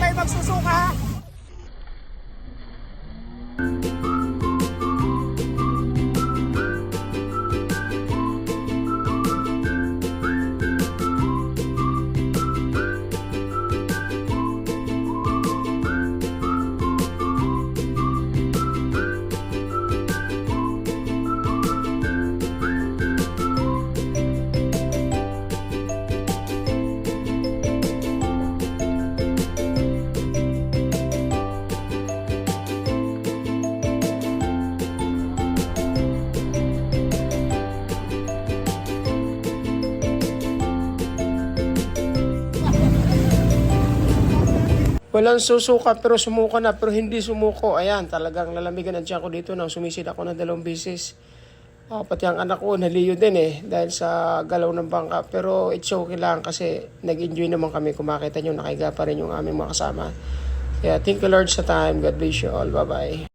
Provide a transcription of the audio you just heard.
kayo magsusuka. Walang susuka pero sumuka na, pero hindi sumuko. Ayan, talagang lalamigan ang tiyan ko dito nang sumisid ako ng 2 beses. Pati ang anak ko naliyo din dahil sa galaw ng bangka. Pero it's okay lang kasi nag-enjoy naman kami. Kung makita nyo, nakahiga pa rin yung aming mga kasama. Kaya thank you Lord sa time. God bless you all. Bye-bye.